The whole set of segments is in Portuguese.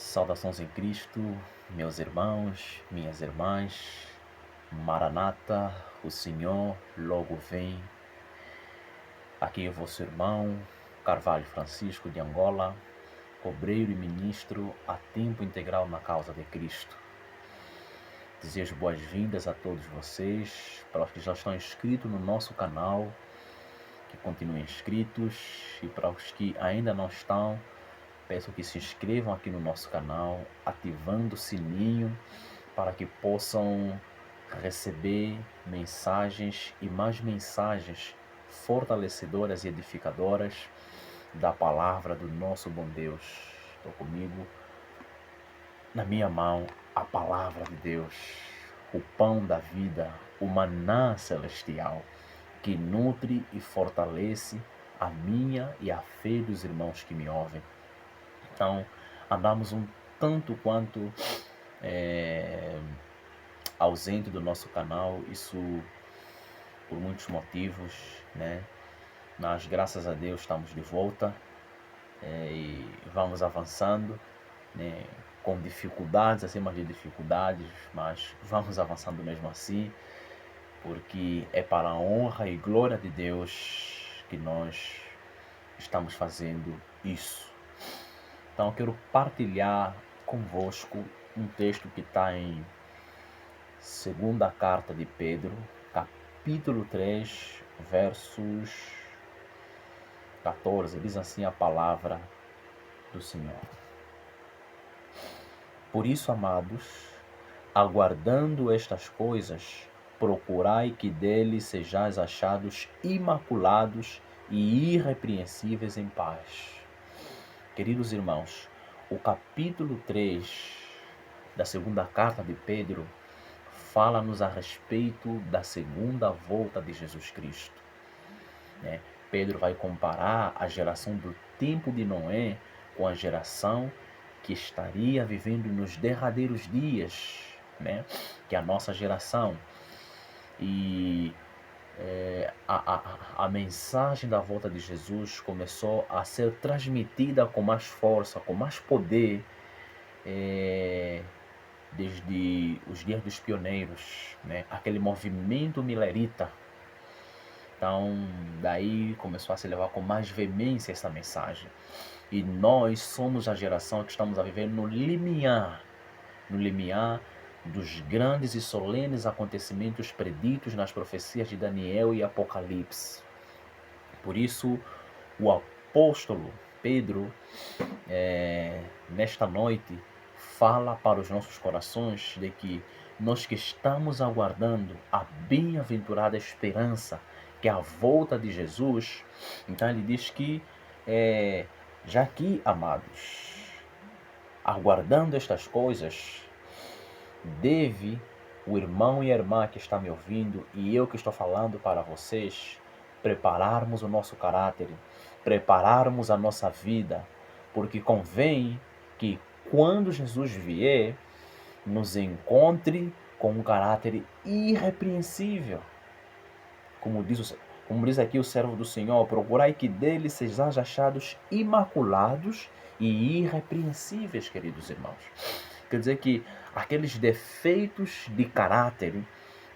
Saudações em Cristo, meus irmãos, minhas irmãs. Maranata, o Senhor logo vem. Aqui é o vosso irmão, Carvalho Francisco de Angola, obreiro e ministro a tempo integral na causa de Cristo. Desejo boas-vindas a todos vocês, para os que já estão inscritos no nosso canal, que continuem inscritos, e para os que ainda não estão, peço que se inscrevam aqui no nosso canal, ativando o sininho para que possam receber mensagens e mais mensagens fortalecedoras e edificadoras da palavra do nosso bom Deus. Estou comigo, na minha mão, a palavra de Deus, o pão da vida, o maná celestial, que nutre e fortalece a minha e a fé dos irmãos que me ouvem. Então, andamos um tanto quanto ausente do nosso canal, isso por muitos motivos, né? Mas graças a Deus estamos de volta e vamos avançando, né? Com dificuldades, acima de dificuldades, mas vamos avançando mesmo assim, porque é para a honra e glória de Deus que nós estamos fazendo isso. Então eu quero partilhar convosco um texto que está em segunda carta de Pedro, capítulo 3, versos 14, diz assim a palavra do Senhor. Por isso, amados, aguardando estas coisas, procurai que dele sejais achados imaculados e irrepreensíveis em paz. Queridos irmãos, o capítulo 3 da segunda carta de Pedro fala-nos a respeito da segunda volta de Jesus Cristo. Pedro vai comparar a geração do tempo de Noé com a geração que estaria vivendo nos derradeiros dias, que é a nossa geração. E a mensagem da volta de Jesus começou a ser transmitida com mais força, com mais poder, desde os dias dos pioneiros, aquele movimento milerita. Então, daí começou a se levar com mais veemência essa mensagem. E nós somos a geração que estamos a viver no limiar dos grandes e solenes acontecimentos preditos nas profecias de Daniel e Apocalipse. Por isso, o apóstolo Pedro, nesta noite, fala para os nossos corações de que nós que estamos aguardando a bem-aventurada esperança, que é a volta de Jesus, então ele diz que, já que, amados, aguardando estas coisas, deve o irmão e a irmã que está me ouvindo e eu que estou falando para vocês, prepararmos o nosso caráter, prepararmos a nossa vida, porque convém que quando Jesus vier, nos encontre com um caráter irrepreensível. Como diz aqui o servo do Senhor, procurai que dele sejais achados imaculados e irrepreensíveis, queridos irmãos. Quer dizer que aqueles defeitos de caráter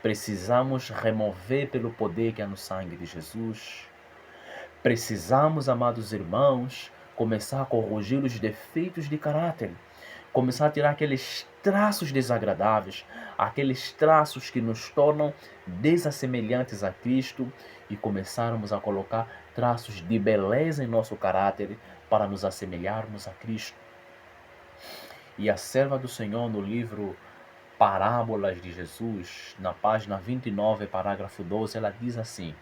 precisamos remover pelo poder que há no sangue de Jesus. Precisamos, amados irmãos, começar a corrigir os defeitos de caráter. Começar a tirar aqueles traços desagradáveis, aqueles traços que nos tornam desassemelhantes a Cristo e começarmos a colocar traços de beleza em nosso caráter para nos assemelharmos a Cristo. E a serva do Senhor no livro Parábolas de Jesus, na página 29, parágrafo 12, ela diz assim: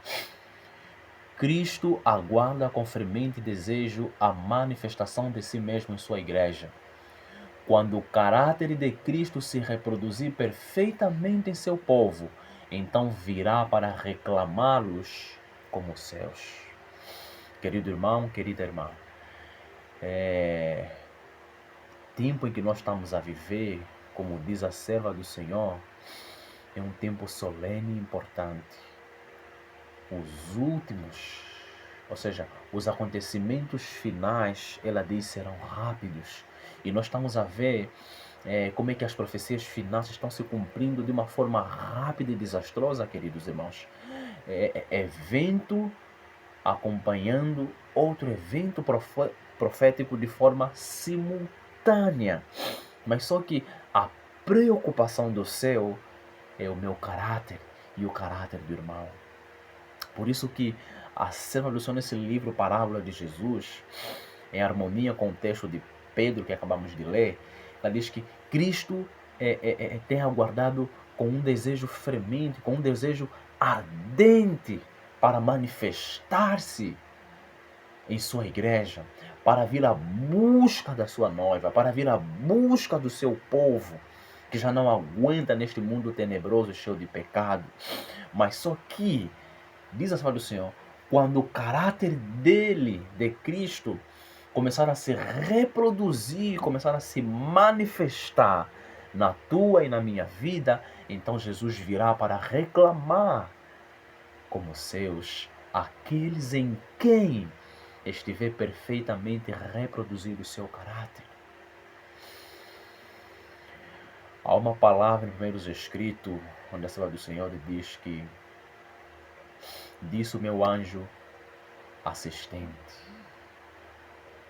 Cristo aguarda com fremente desejo a manifestação de si mesmo em sua igreja. Quando o caráter de Cristo se reproduzir perfeitamente em seu povo, então virá para reclamá-los como os céus. Querido irmão, querida irmã, tempo em que nós estamos a viver, como diz a serva do Senhor, é um tempo solene e importante. Os últimos Ou seja, os acontecimentos finais, ela diz, serão rápidos. E nós estamos a ver como é que as profecias finais estão se cumprindo de uma forma rápida e desastrosa, queridos irmãos. Evento acompanhando outro evento profético de forma simultânea. Mas só que a preocupação do céu é o meu caráter e o caráter do irmão. Por isso que a cena do Senhor nesse livro, Parábola de Jesus, em harmonia com o texto de Pedro que acabamos de ler, ela diz que Cristo tem aguardado com um desejo fremente, com um desejo ardente para manifestar-se em sua igreja, para vir à busca da sua noiva, para vir à busca do seu povo, que já não aguenta neste mundo tenebroso, cheio de pecado. Mas só que, diz a palavra do Senhor, quando o caráter dele, de Cristo, começar a se reproduzir, começar a se manifestar na tua e na minha vida, então Jesus virá para reclamar como seus aqueles em quem estiver perfeitamente reproduzido o seu caráter. Há uma palavra em Primeiros Escritos, onde a palavra do Senhor diz que disse o meu anjo assistente,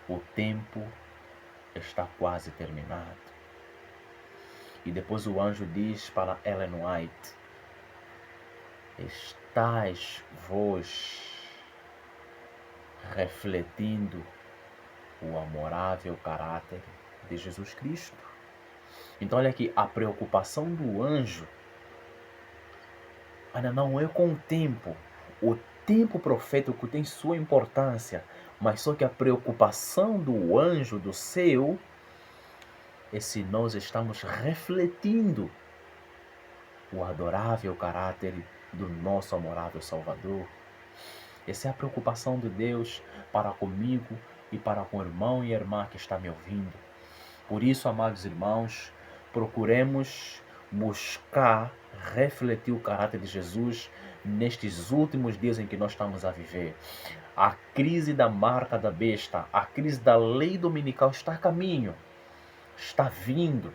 o tempo está quase terminado. E depois o anjo diz para Ellen White, estais vós refletindo o amorável caráter de Jesus Cristo? Então olha aqui, a preocupação do anjo ainda não é com o tempo. O tempo profético tem sua importância, mas só que a preocupação do anjo do céu é se nós estamos refletindo o adorável caráter do nosso amorável Salvador. Essa é a preocupação de Deus para comigo e para com o irmão e a irmã que está me ouvindo. Por isso, amados irmãos, procuremos buscar refletir o caráter de Jesus nestes últimos dias em que nós estamos a viver. A crise da marca da besta, a crise da lei dominical está a caminho, está vindo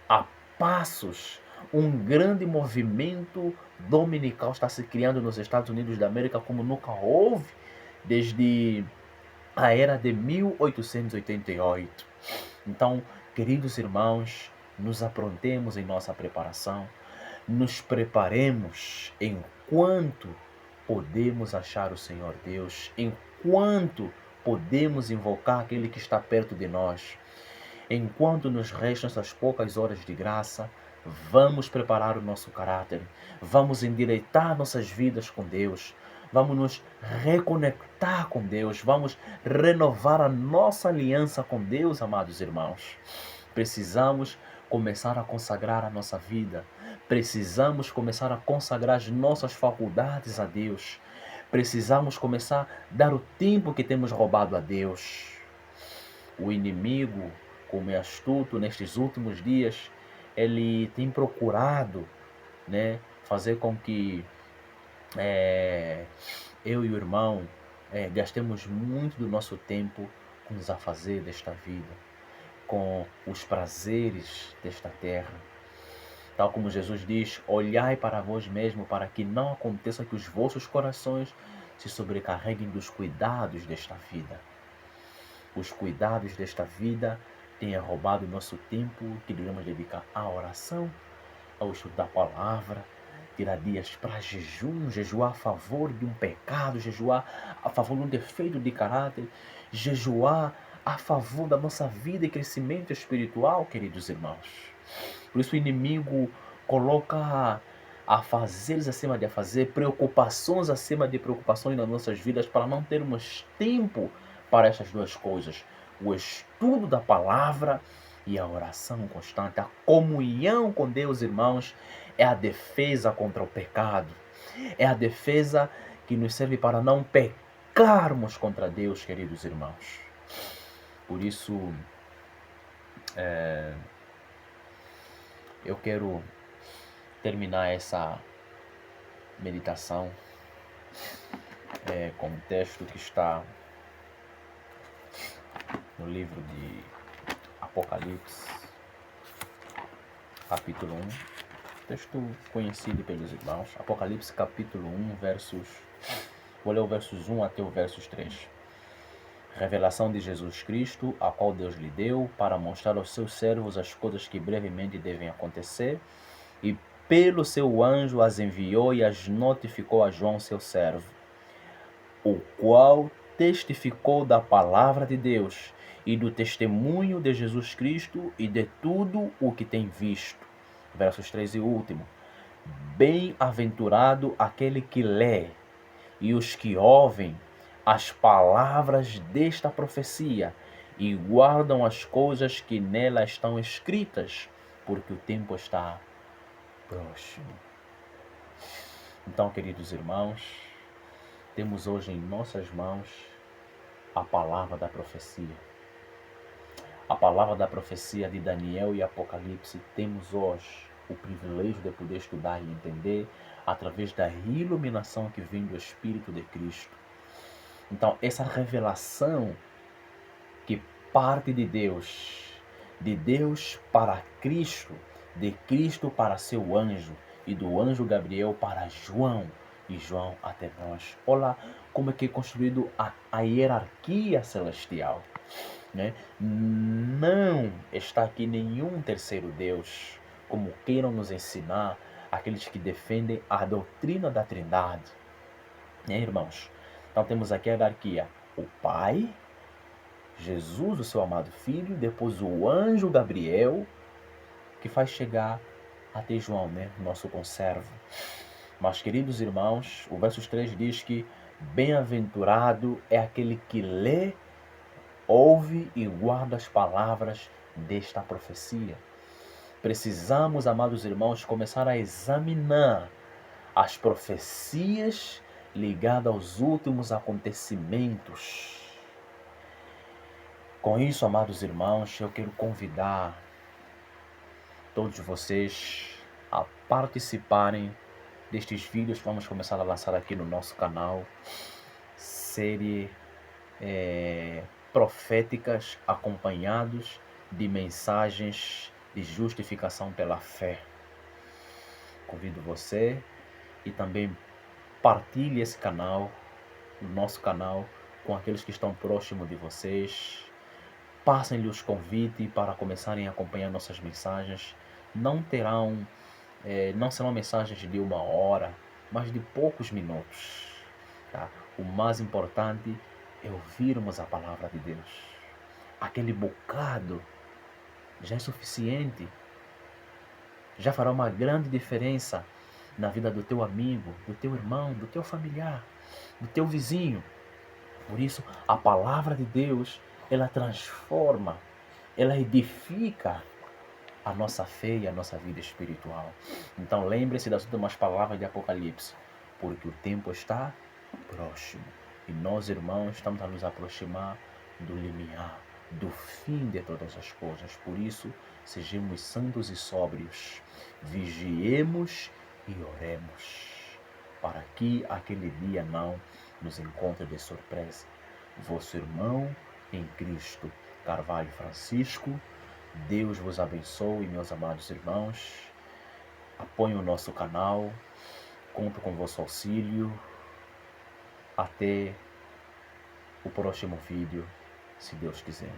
a passos. Um grande movimento dominical está se criando nos Estados Unidos da América como nunca houve desde a era de 1888. Então, queridos irmãos, nos aprontemos em nossa preparação, nos preparemos enquanto podemos achar o Senhor Deus, enquanto podemos invocar aquele que está perto de nós. Enquanto nos restam essas poucas horas de graça, vamos preparar o nosso caráter, vamos endireitar nossas vidas com Deus, vamos nos reconectar com Deus, vamos renovar a nossa aliança com Deus, amados irmãos. Precisamos começar a consagrar a nossa vida, precisamos começar a consagrar as nossas faculdades a Deus, precisamos começar a dar o tempo que temos roubado a Deus. O inimigo, como é astuto nestes últimos dias, ele tem procurado, né, fazer com que eu e o irmão gastemos muito do nosso tempo com os afazeres desta vida, com os prazeres desta terra. Tal como Jesus diz, olhai para vós mesmos para que não aconteça que os vossos corações se sobrecarreguem dos cuidados desta vida. Os cuidados desta vida têm roubado o nosso tempo que devemos dedicar à oração, ao estudo da palavra, tirar dias para jejum, jejuar a favor de um pecado, jejuar a favor de um defeito de caráter, jejuar a favor da nossa vida e crescimento espiritual, queridos irmãos. Por isso o inimigo coloca afazeres acima de afazer, preocupações acima de preocupações nas nossas vidas para não termos tempo para essas duas coisas. O estudo da palavra e a oração constante, a comunhão com Deus, irmãos, é a defesa contra o pecado. É a defesa que nos serve para não pecarmos contra Deus, queridos irmãos. Por isso, eu quero terminar essa meditação com o texto que está no livro de Apocalipse, capítulo 1, texto conhecido pelos irmãos. Apocalipse, capítulo 1, vou ler o versos 1 até o versos 3. Revelação de Jesus Cristo, a qual Deus lhe deu, para mostrar aos seus servos as coisas que brevemente devem acontecer, e pelo seu anjo as enviou e as notificou a João, seu servo, o qual testificou da palavra de Deus e do testemunho de Jesus Cristo e de tudo o que tem visto. Versos 3 e último. Bem-aventurado aquele que lê e os que ouvem as palavras desta profecia e guardam as coisas que nela estão escritas, porque o tempo está próximo. Então, queridos irmãos, temos hoje em nossas mãos a palavra da profecia. A palavra da profecia de Daniel e Apocalipse temos hoje o privilégio de poder estudar e entender através da iluminação que vem do Espírito de Cristo. Então, essa revelação que parte de Deus para Cristo, de Cristo para seu anjo e do anjo Gabriel para João e João até nós. Olha como é que é construído a hierarquia celestial, né? Não está aqui nenhum terceiro Deus, como queiram nos ensinar aqueles que defendem a doutrina da Trindade, né, irmãos? Então temos aqui a hierarquia: o Pai, Jesus, o seu amado Filho, depois o anjo Gabriel, que faz chegar até João, né, nosso conservo. Mas, queridos irmãos, o verso 3 diz que bem-aventurado é aquele que lê, ouve e guarda as palavras desta profecia. Precisamos, amados irmãos, começar a examinar as profecias ligadas aos últimos acontecimentos. Com isso, amados irmãos, eu quero convidar todos vocês a participarem destes vídeos que vamos começar a lançar aqui no nosso canal, série proféticas acompanhados de mensagens de justificação pela fé. Convido você e também partilhe esse canal, o nosso canal, com aqueles que estão próximos de vocês. Passem-lhe os convites para começarem a acompanhar nossas mensagens. Não serão mensagens de 1 hora, mas de poucos minutos. Tá? O mais importante é ouvirmos a palavra de Deus. Aquele bocado já é suficiente. Já fará uma grande diferença na vida do teu amigo, do teu irmão, do teu familiar, do teu vizinho. Por isso, a palavra de Deus, ela transforma, ela edifica a nossa fé e a nossa vida espiritual. Então lembre-se das últimas palavras de Apocalipse, porque o tempo está próximo. E nós, irmãos, estamos a nos aproximar do limiar, do fim de todas as coisas. Por isso, sejamos santos e sóbrios, vigiemos e oremos, para que aquele dia não nos encontre de surpresa. Vosso irmão em Cristo, Carvalho Francisco. Deus vos abençoe, meus amados irmãos. Apoiem o nosso canal. Conto com vosso auxílio. Até o próximo vídeo, se Deus quiser.